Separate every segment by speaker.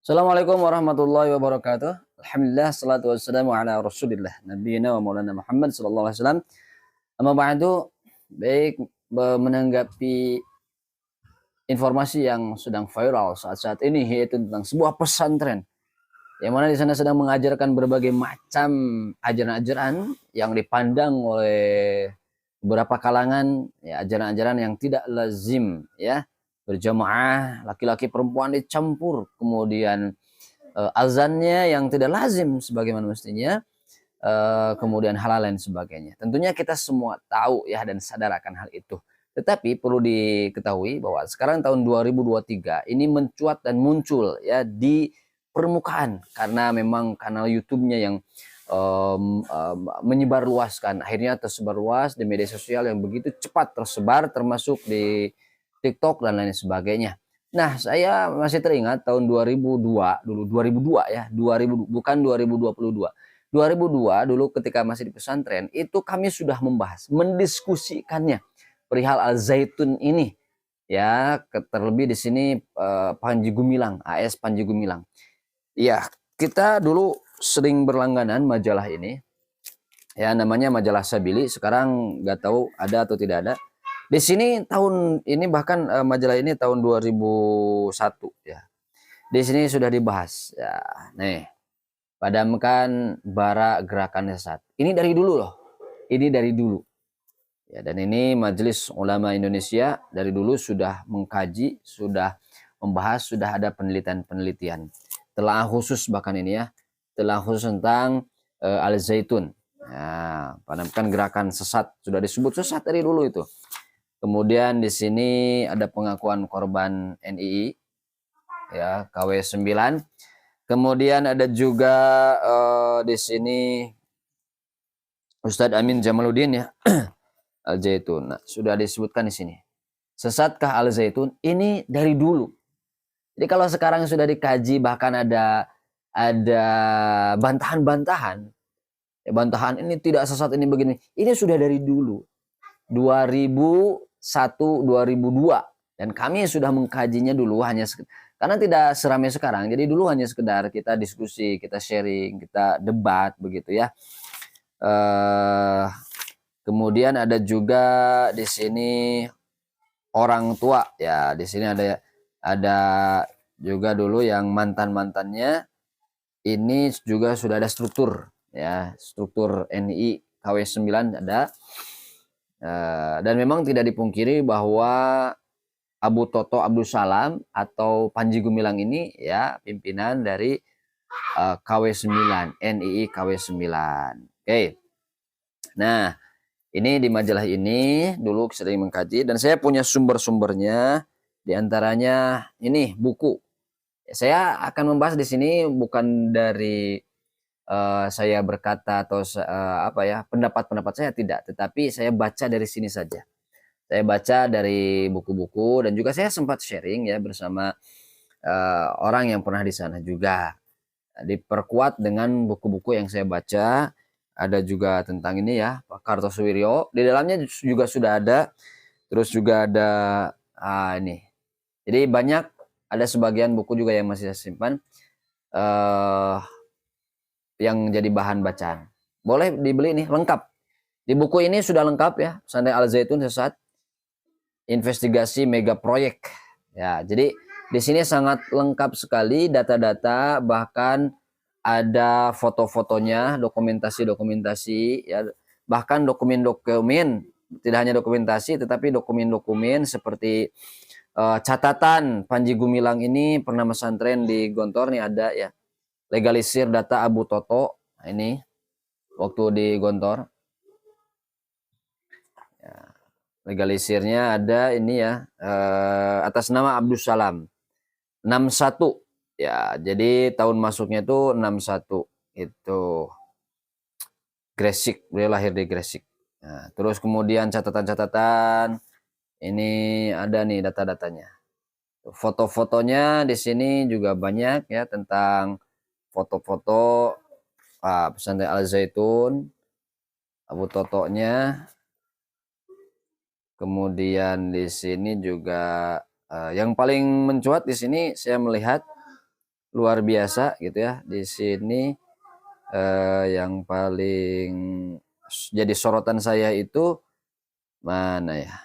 Speaker 1: Assalamualaikum warahmatullahi wabarakatuh. Alhamdulillah, salatu wassalamu ala rasulillah. Nabiyina wa maulana Muhammad sallallahu alaihi wasallam. Amma ba'du, baik, menanggapi informasi yang sedang viral saat-saat ini, yaitu tentang sebuah pesantren yang mana di sana sedang mengajarkan berbagai macam ajaran-ajaran yang dipandang oleh beberapa kalangan, ya, ajaran-ajaran yang tidak lazim, ya, berjamaah, laki-laki perempuan dicampur, kemudian azannya yang tidak lazim sebagaimana mestinya, kemudian hal lain sebagainya. Tentunya kita semua tahu, ya, dan sadar akan hal itu. Tetapi perlu diketahui bahwa sekarang tahun 2023 ini mencuat dan muncul, ya, di permukaan karena memang kanal YouTube-nya yang menyebar luaskan, akhirnya tersebar luas di media sosial yang begitu cepat tersebar, termasuk di TikTok dan lain sebagainya. Nah, saya masih teringat tahun 2002 dulu, 2002 ya, 2000, bukan 2022. 2002 dulu ketika masih di pesantren, itu kami sudah membahas, mendiskusikannya perihal Al-Zaitun ini. Ya, terlebih di sini Panji Gumilang, AS Panji Gumilang. Iya, kita dulu sering berlangganan majalah ini. Ya, namanya majalah Sabili. Sekarang nggak tahu ada atau tidak ada. Di sini tahun ini bahkan majalah ini tahun 2001 ya. Di sini sudah dibahas ya. Nih, padamkan bara gerakan sesat. Ini dari dulu loh. Ini dari dulu. Ya, dan ini Majelis Ulama Indonesia dari dulu sudah mengkaji, sudah membahas, sudah ada penelitian-penelitian. Telah khusus bahkan ini ya, telah khusus tentang Al-Zaitun. Nah, padamkan gerakan sesat, sudah disebut sesat dari dulu itu. Kemudian di sini ada pengakuan korban NII, ya, KW9. Kemudian ada juga di sini Ustadz Amin Jamaluddin, ya, Al-Zaitun. Nah, sudah disebutkan di sini. Sesatkah Al-Zaitun? Ini dari dulu. Jadi kalau sekarang sudah dikaji, bahkan ada bantahan-bantahan. Ya, bantahan ini tidak sesat, ini begini. Ini sudah dari dulu. 2001, 2002. Dan kami sudah mengkajinya dulu hanya karena tidak seramai sekarang. Jadi dulu hanya sekedar kita diskusi, kita sharing, kita debat begitu ya. Kemudian ada juga di sini orang tua, ya, di sini ada juga dulu yang mantan-mantannya. Ini juga sudah ada struktur, ya, struktur NI KW9 ada. Dan memang tidak dipungkiri bahwa Abu Toto Abdul Salam atau Panji Gumilang ini, ya, pimpinan dari KW9, NII KW9. Oke. Nah, ini di majalah ini dulu sering mengkaji dan saya punya sumber-sumbernya, diantaranya ini buku. Saya akan membahas di sini bukan dari saya berkata atau apa ya, pendapat-pendapat saya tidak, tetapi saya baca dari sini saja. Saya baca dari buku-buku dan juga saya sempat sharing ya bersama orang yang pernah di sana juga. Diperkuat dengan buku-buku yang saya baca, ada juga tentang ini ya, Pak Kartosuwiryo. Di dalamnya juga sudah ada, terus juga ada ini. Jadi banyak, ada sebagian buku juga yang masih saya simpan, yang jadi bahan bacaan. Boleh dibeli nih, lengkap. Di buku ini sudah lengkap ya, Pesantren Al-Zaitun Sesat, investigasi mega proyek. Ya, jadi di sini sangat lengkap sekali data-data, bahkan ada foto-fotonya, dokumentasi-dokumentasi, ya, bahkan dokumen-dokumen, tidak hanya dokumentasi tetapi dokumen-dokumen seperti catatan Panji Gumilang ini pernah pesantren di Gontor nih, ada ya, legalisir data Abu Toto. Nah, ini waktu di Gontor. Ya, legalisirnya ada ini ya, atas nama Abdul Salam 61 ya, jadi tahun masuknya itu 61 itu Gresik, beliau lahir di Gresik. Nah, terus kemudian catatan-catatan ini ada nih data-datanya, foto-fotonya di sini juga banyak ya, tentang foto-foto pesantren Al-Zaitun, Abu Totonya. Kemudian di sini juga yang paling mencuat di sini saya melihat luar biasa gitu ya. Di sini yang paling jadi sorotan saya itu mana ya?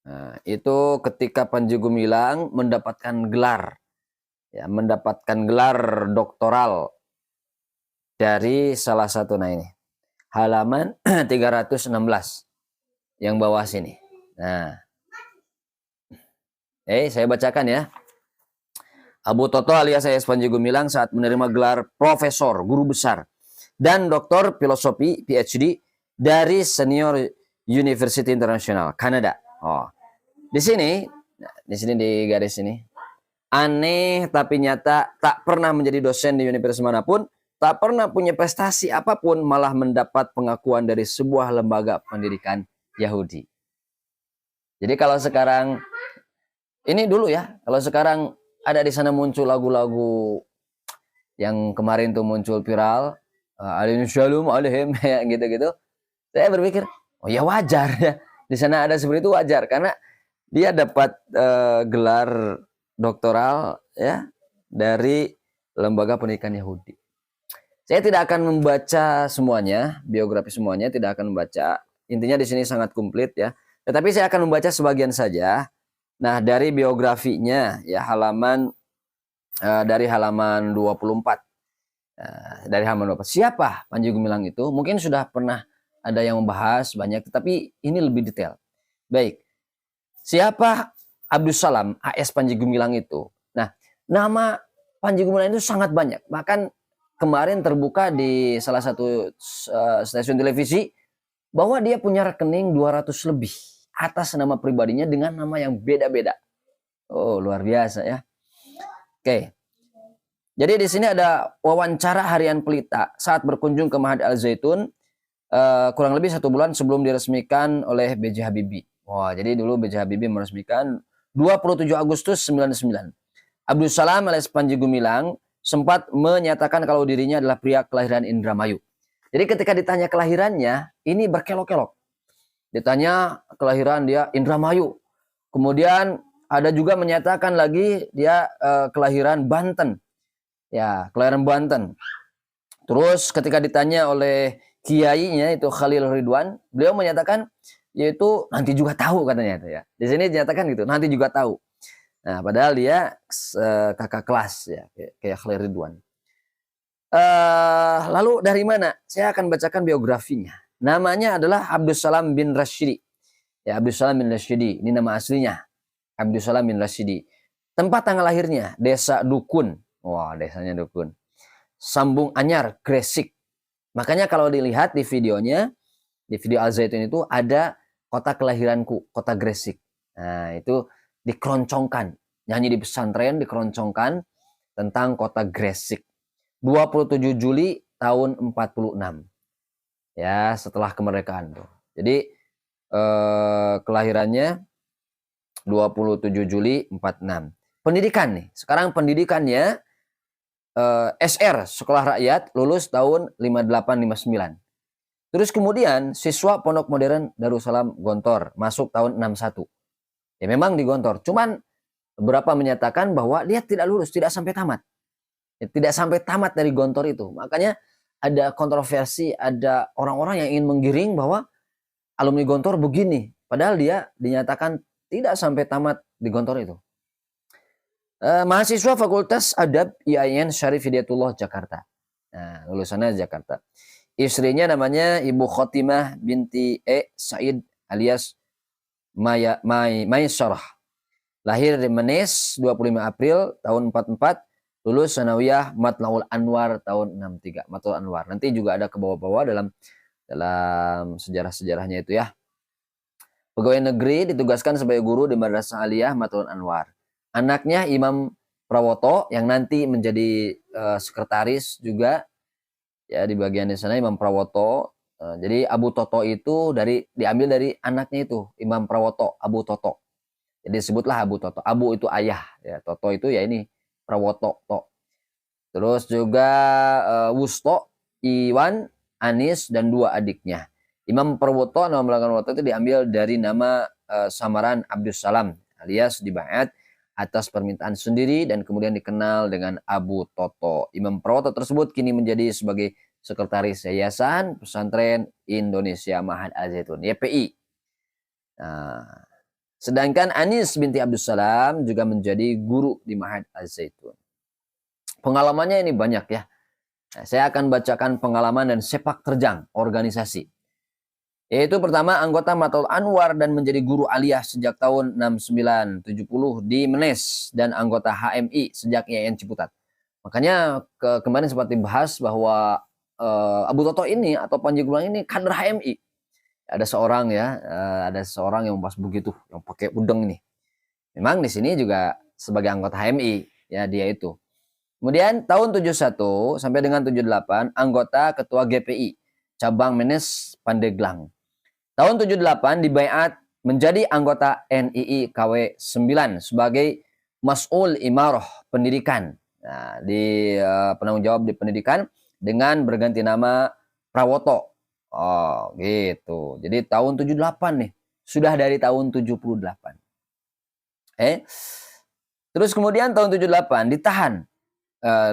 Speaker 1: Nah, itu ketika Panji Gumilang mendapatkan gelar, ya, mendapatkan gelar doktoral dari salah satu, nah ini halaman 316 yang bawah sini. Nah, saya bacakan ya. Abu Toto alias saya Panji Gumilang saat menerima gelar profesor, guru besar, dan doktor filosofi PhD dari Senior University International, Kanada. Oh, di sini di garis ini. Aneh tapi nyata, tak pernah menjadi dosen di universitas manapun, tak pernah punya prestasi apapun, malah mendapat pengakuan dari sebuah lembaga pendidikan Yahudi. Jadi kalau sekarang, ini dulu ya, kalau sekarang ada di sana muncul lagu-lagu yang kemarin tuh muncul viral, Alaihi Shalom, Alaihim, gitu-gitu, saya berpikir, oh ya wajar ya, di sana ada seperti itu wajar, karena dia dapat gelar doktoral ya dari lembaga pendidikan Yahudi. Saya tidak akan membaca semuanya, biografi semuanya tidak akan membaca. Intinya di sini sangat komplit ya. Tetapi saya akan membaca sebagian saja. Nah, dari biografinya ya dari halaman 24. Dari halaman 24. Siapa Panji Gumilang itu? Mungkin sudah pernah ada yang membahas banyak, tetapi ini lebih detail. Baik. Siapa Abdussalam AS Panji Gumilang itu? Nah, nama Panji Gumilang itu sangat banyak. Bahkan kemarin terbuka di salah satu stasiun televisi bahwa dia punya rekening 200 lebih atas nama pribadinya dengan nama yang beda-beda. Oh, luar biasa ya. Oke. Jadi di sini ada wawancara harian Pelita saat berkunjung ke Mahat Al Zaitun kurang lebih 1 bulan sebelum diresmikan oleh B.J. Habibie. Wah, jadi dulu B.J. Habibie meresmikan 27 Agustus 99. Abdussalam alias Panji Gumilang sempat menyatakan kalau dirinya adalah pria kelahiran Indramayu. Jadi ketika ditanya kelahirannya, ini berkelok-kelok. Ditanya kelahiran dia Indramayu. Kemudian ada juga menyatakan lagi dia kelahiran Banten. Ya, kelahiran Banten. Terus ketika ditanya oleh kiainya itu Khalil Ridwan, beliau menyatakan yaitu nanti juga tahu katanya itu ya. Di sini dinyatakan gitu, nanti juga tahu. Nah, padahal dia kakak kelas ya, kayak Khalil Ridwan. Lalu dari mana? Saya akan bacakan biografinya. Namanya adalah Abdussalam bin Rashidi. Ya, Abdussalam bin Rashidi. Ini nama aslinya. Abdussalam bin Rashidi. Tempat tanggal lahirnya Desa Dukun. Wah, desanya Dukun. Sambung Anyar, Gresik. Makanya kalau dilihat di videonya, di video Al Zaitun itu ada kota kelahiranku, kota Gresik. Nah, itu dikeroncongkan. Nyanyi di pesantren dikeroncongkan tentang kota Gresik. 27 Juli tahun 46. Ya, setelah kemerdekaan tuh. Jadi kelahirannya 27 Juli 46. Pendidikan nih. Sekarang pendidikannya SR, Sekolah Rakyat, lulus tahun 58-59. Terus kemudian siswa Pondok Modern Darussalam Gontor, masuk tahun 61. Ya memang di Gontor, cuman beberapa menyatakan bahwa dia tidak lulus, tidak sampai tamat. Ya, tidak sampai tamat dari Gontor itu. Makanya ada kontroversi, ada orang-orang yang ingin menggiring bahwa alumni Gontor begini. Padahal dia dinyatakan tidak sampai tamat di Gontor itu. Mahasiswa Fakultas Adab IAIN Syarif Hidayatullah Jakarta. Nah, lulusannya Jakarta. Istrinya namanya Ibu Khotimah binti Said alias Maisarah. Lahir di Menes 25 April tahun 44, lulus sanawiyah Matlaul Anwar tahun 63. Matlaul Anwar. Nanti juga ada ke bawah-bawah dalam sejarah-sejarahnya itu ya. Pegawai negeri ditugaskan sebagai guru di Madrasah Aliyah Matlaul Anwar. Anaknya Imam Prawoto yang nanti menjadi sekretaris juga ya di bagian di sana Imam Prawoto. Jadi Abu Toto itu diambil dari anaknya itu Imam Prawoto, Abu Toto. Jadi sebutlah Abu Toto. Abu itu ayah, ya Toto itu ya ini Prawoto. Terus juga Wusto, Iwan, Anis dan 2 adiknya. Imam Prawoto, nama belakang Prawoto itu diambil dari nama samaran Abdussalam alias Dibayat atas permintaan sendiri dan kemudian dikenal dengan Abu Toto. Imam Prawoto tersebut kini menjadi sebagai Sekretaris Yayasan Pesantren Indonesia Ma'had Al-Zaitun, YPI. Nah, sedangkan Anis binti Abdussalam juga menjadi guru di Ma'had Al-Zaitun. Pengalamannya ini banyak ya. Nah, saya akan bacakan pengalaman dan sepak terjang organisasi. Yaitu pertama, anggota Matul Anwar dan menjadi guru aliyah sejak tahun 6970 di Menes dan anggota HMI sejak IAIN Ciputat. Makanya kemarin sempat dibahas bahwa Abu Toto ini atau Panji Gumilang ini kader HMI. Ada seorang ya, ada seorang yang pas begitu, yang pakai udeng nih. Memang di sini juga sebagai anggota HMI ya dia itu. Kemudian tahun 71 sampai dengan 78 anggota ketua GPI cabang Menes Pandeglang. Tahun 78 dibaiat menjadi anggota NII KW 9 sebagai Mas'ul Imarah Pendidikan. Nah, di penanggung jawab di pendidikan dengan berganti nama Prawoto. Oh, gitu. Jadi tahun 78 nih. Sudah dari tahun 78. Terus kemudian tahun 78 ditahan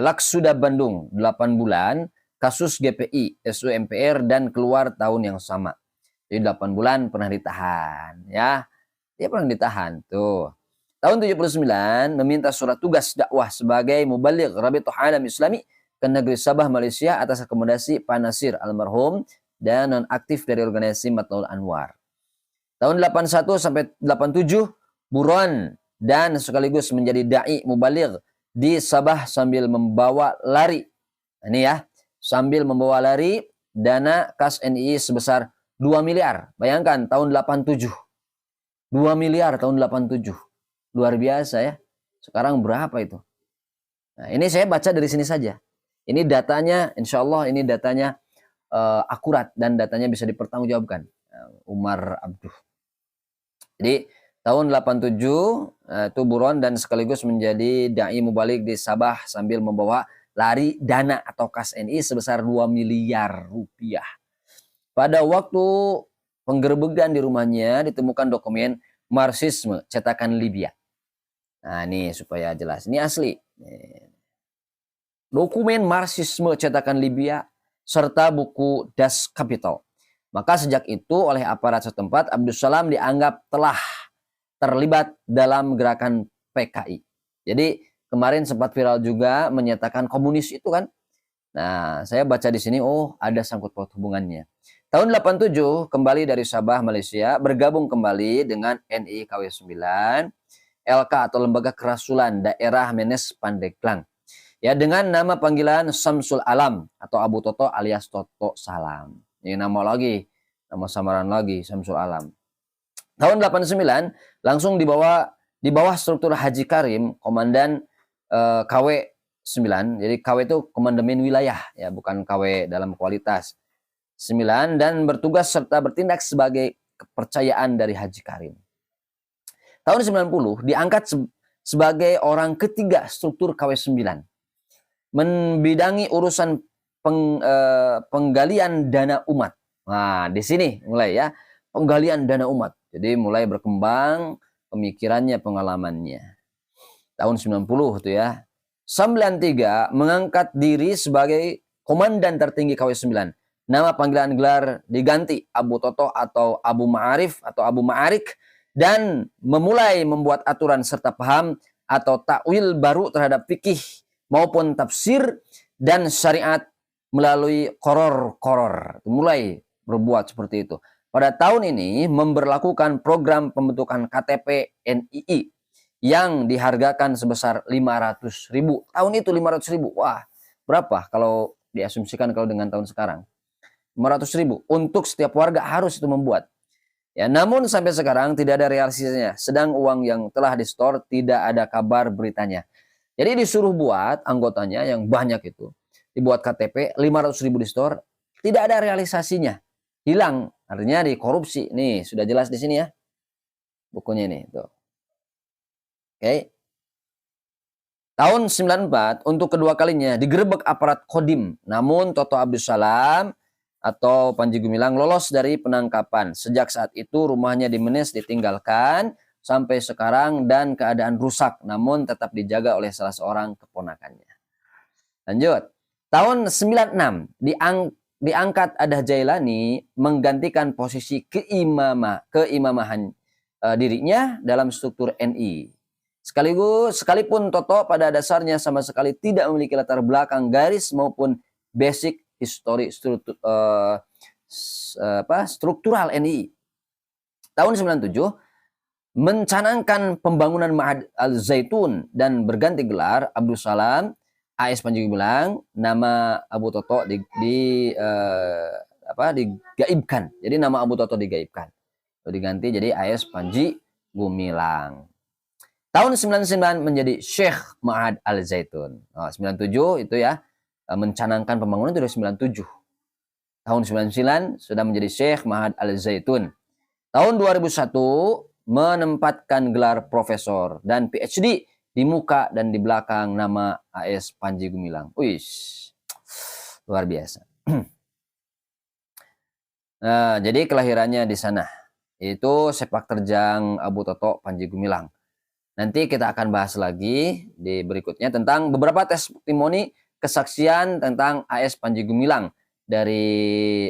Speaker 1: Laksuda Bandung 8 bulan kasus GPI, SUMPR dan keluar tahun yang sama. Jadi 8 bulan pernah ditahan ya. Dia pernah ditahan tuh. Tahun 79 meminta surat tugas dakwah sebagai mubaligh Rabithah Alam Islami ke negeri Sabah Malaysia atas rekomendasi Pak Nasir almarhum dan nonaktif dari organisasi Matul Anwar. Tahun 81 sampai 87 buron dan sekaligus menjadi dai mubaligh di Sabah sambil membawa lari. Ini ya, sambil membawa lari dana kas NII sebesar 2 miliar. Bayangkan tahun 87. 2 miliar tahun 87. Luar biasa ya. Sekarang berapa itu? Nah, ini saya baca dari sini saja. Ini datanya, insya Allah ini datanya akurat dan datanya bisa dipertanggungjawabkan. Umar Abduh. Jadi tahun 87 itu buron dan sekaligus menjadi dai mubaligh di Sabah sambil membawa lari dana atau kas NII sebesar 2 miliar rupiah. Pada waktu penggerbegan di rumahnya ditemukan dokumen Marxisme cetakan Libya. Nah ini supaya jelas, ini asli. Dokumen Marxisme cetakan Libya serta buku Das Kapital. Maka sejak itu oleh aparat setempat Abdussalam dianggap telah terlibat dalam gerakan PKI. Jadi kemarin sempat viral juga menyatakan komunis itu kan. Nah, saya baca di sini ada sangkut paut hubungannya. Tahun 87 kembali dari Sabah Malaysia bergabung kembali dengan NII KW 9 LK atau Lembaga Kerasulan Daerah Menes Pandeglang. Ya dengan nama panggilan Samsul Alam atau Abu Toto alias Toto Salam. Ini nama lagi, nama samaran lagi Samsul Alam. Tahun 89 langsung di bawah struktur Haji Karim, komandan KW 9. Jadi KW itu komandemen wilayah ya, bukan KW dalam kualitas. 9 dan bertugas serta bertindak sebagai kepercayaan dari Haji Karim. Tahun 90 diangkat sebagai orang ketiga struktur KW 9. Membidangi urusan penggalian dana umat. Nah, di sini mulai ya, penggalian dana umat. Jadi mulai berkembang pemikirannya, pengalamannya. Tahun 90 itu ya. 93 mengangkat diri sebagai komandan tertinggi KW 9. Nama panggilan gelar diganti Abu Toto atau Abu Ma'arif atau Abu Ma'arik dan memulai membuat aturan serta paham atau takwil baru terhadap fikih maupun tafsir dan syariat melalui koror. Mulai berbuat seperti itu. Pada tahun ini memberlakukan program pembentukan KTP NII yang dihargakan sebesar 500.000. Tahun itu 500.000. Wah, berapa kalau diasumsikan kalau dengan tahun sekarang? 500.000 untuk setiap warga harus itu membuat. Ya, namun sampai sekarang tidak ada realisasinya. Sedang uang yang telah di-store tidak ada kabar beritanya. Jadi disuruh buat anggotanya yang banyak itu, dibuat KTP 500.000 di-store, tidak ada realisasinya. Hilang, artinya dikorupsi. Nih, sudah jelas di sini ya. Bukunya ini, tuh. Oke. Tahun 94 untuk kedua kalinya digerebek aparat Kodim. Namun Toto Abdussalam atau Panji Gumilang lolos dari penangkapan. Sejak saat itu rumahnya di Menes ditinggalkan sampai sekarang dan keadaan rusak namun tetap dijaga oleh salah seorang keponakannya. Lanjut. Tahun 96 diangkat Adah Jailani menggantikan posisi keimamahan dirinya dalam struktur NI. Sekalipun Toto pada dasarnya sama sekali tidak memiliki latar belakang garis maupun basic histori struktural NI. Tahun 97 mencanangkan pembangunan Ma'had Al-Zaitun dan berganti gelar Abdul Salam AS Panji Gumilang, nama Abu Toto digaibkan. Jadi nama Abu Toto digaibkan. Diganti jadi AS Panji Gumilang. Tahun 99 menjadi Syekh Ma'had Al-Zaitun. 97 itu ya, mencanangkan pembangunan itu dari 97. Tahun 99 sudah menjadi Syekh Ma'had Al-Zaitun. Tahun 2001 menempatkan gelar profesor dan PhD di muka dan di belakang nama AS Panji Gumilang. Luar biasa. Nah, jadi kelahirannya di sana. Itu sepak terjang Abu Toto Panji Gumilang. Nanti kita akan bahas lagi di berikutnya tentang beberapa testimoni kesaksian tentang AS Panji Gumilang dari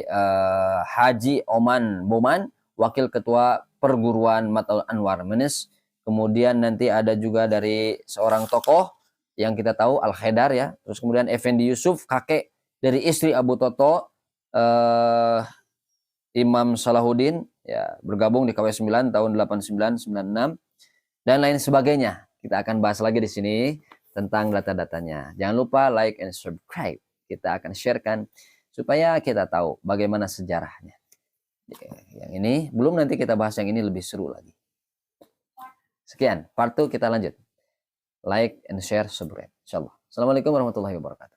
Speaker 1: Haji Oman Boman, Wakil Ketua Perguruan Matul Anwar Menes. Kemudian nanti ada juga dari seorang tokoh yang kita tahu Al-Haidar ya. Terus kemudian Effendi Yusuf, kakek dari istri Abu Toto, Imam Salahuddin ya, bergabung di KW9 tahun 89-96. Dan lain sebagainya. Kita akan bahas lagi di sini tentang data-datanya. Jangan lupa like and subscribe. Kita akan sharekan supaya kita tahu bagaimana sejarahnya. Yang ini, belum nanti kita bahas yang ini lebih seru lagi. Sekian, part 2 kita lanjut. Like and share, subscribe. Insyaallah. Assalamualaikum warahmatullahi wabarakatuh.